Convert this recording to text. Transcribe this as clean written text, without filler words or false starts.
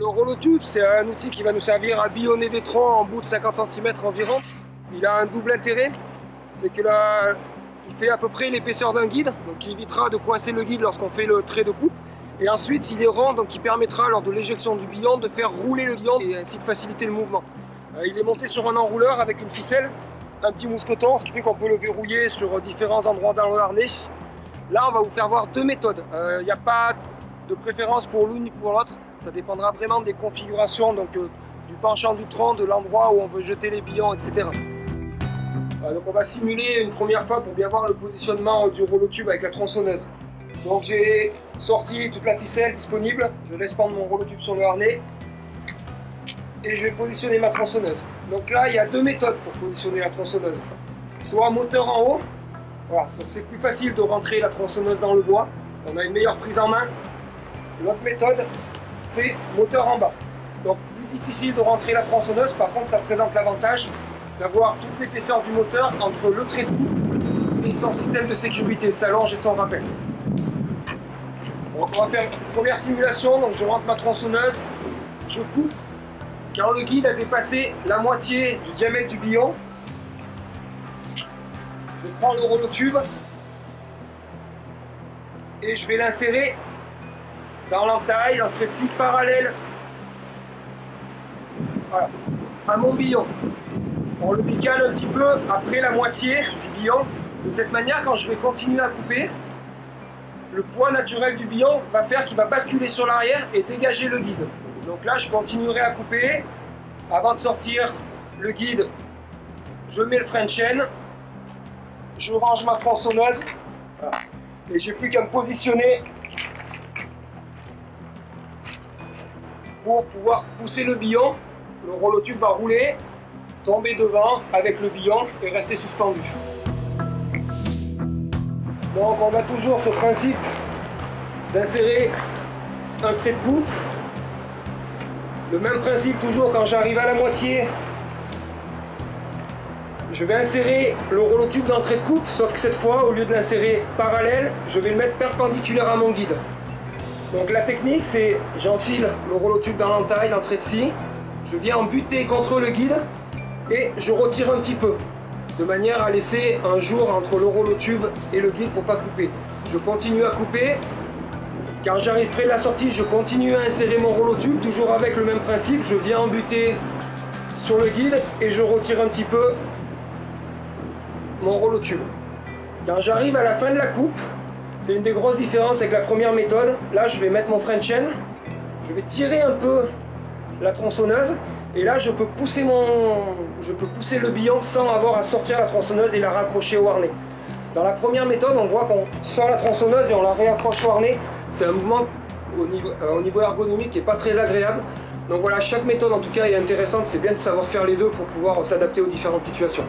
Le rolotube, c'est un outil qui va nous servir à billonner des troncs en bout de 50 cm environ. Il a un double intérêt, c'est que là, il fait à peu près l'épaisseur d'un guide, donc il évitera de coincer le guide lorsqu'on fait le trait de coupe. Et ensuite, il est rond, donc il permettra lors de l'éjection du billon de faire rouler le billon et ainsi de faciliter le mouvement. Il est monté sur un enrouleur avec une ficelle, un petit mousqueton, ce qui fait qu'on peut le verrouiller sur différents endroits dans le harnais. Là, on va vous faire voir deux méthodes. Il n'y a pas de préférence pour l'une ni pour l'autre. Ça dépendra vraiment des configurations, donc du penchant du tronc, de l'endroit où on veut jeter les billons, etc. Donc on va simuler une première fois pour bien voir le positionnement du rolotube avec la tronçonneuse. Donc j'ai sorti toute la ficelle disponible, je laisse pendre mon rolotube sur le harnais et je vais positionner ma tronçonneuse. Donc là il y a deux méthodes pour positionner la tronçonneuse. Soit moteur en haut, voilà, donc c'est plus facile de rentrer la tronçonneuse dans le bois, on a une meilleure prise en main. L'autre méthode, c'est moteur en bas. Donc plus difficile de rentrer la tronçonneuse, par contre ça présente l'avantage d'avoir toute l'épaisseur du moteur entre le trait de coupe et son système de sécurité, sa longe et son rappel. Donc on va faire une première simulation, donc je rentre ma tronçonneuse, je coupe. Quand le guide a dépassé la moitié du diamètre du billon, je prends le rolotube et je vais l'insérer dans l'entaille, l'entrée de scie parallèle, voilà, à mon billon. On le décale un petit peu après la moitié du billon. De cette manière, quand je vais continuer à couper, le poids naturel du billon va faire qu'il va basculer sur l'arrière et dégager le guide. Donc là, je continuerai à couper. Avant de sortir le guide, je mets le frein de chaîne, je range ma tronçonneuse, voilà. Et j'ai plus qu'à me positionner pour pouvoir pousser le billon. Le rolotube va rouler, tomber devant avec le billon et rester suspendu. Donc on a toujours ce principe d'insérer un trait de coupe. Le même principe toujours quand j'arrive à la moitié. Je vais insérer le rolotube dans le trait de coupe, sauf que cette fois, au lieu de l'insérer parallèle, je vais le mettre perpendiculaire à mon guide. Donc la technique, c'est j'enfile le rolotube dans l'entaille, dans le trait de scie, je viens en buter contre le guide et je retire un petit peu, de manière à laisser un jour entre le rolotube et le guide pour pas couper. Je continue à couper. Quand j'arrive près de la sortie, je continue à insérer mon rolotube, toujours avec le même principe. Je viens embuter sur le guide et je retire un petit peu mon rolotube. Quand j'arrive à la fin de la coupe, c'est une des grosses différences avec la première méthode. Là, je vais mettre mon frein de chaîne, je vais tirer un peu la tronçonneuse et là, je peux pousser le billon sans avoir à sortir la tronçonneuse et la raccrocher au harnais. Dans la première méthode, on voit qu'on sort la tronçonneuse et on la réaccroche au harnais. C'est un mouvement au niveau ergonomique qui n'est pas très agréable. Donc voilà, chaque méthode en tout cas est intéressante. C'est bien de savoir faire les deux pour pouvoir s'adapter aux différentes situations.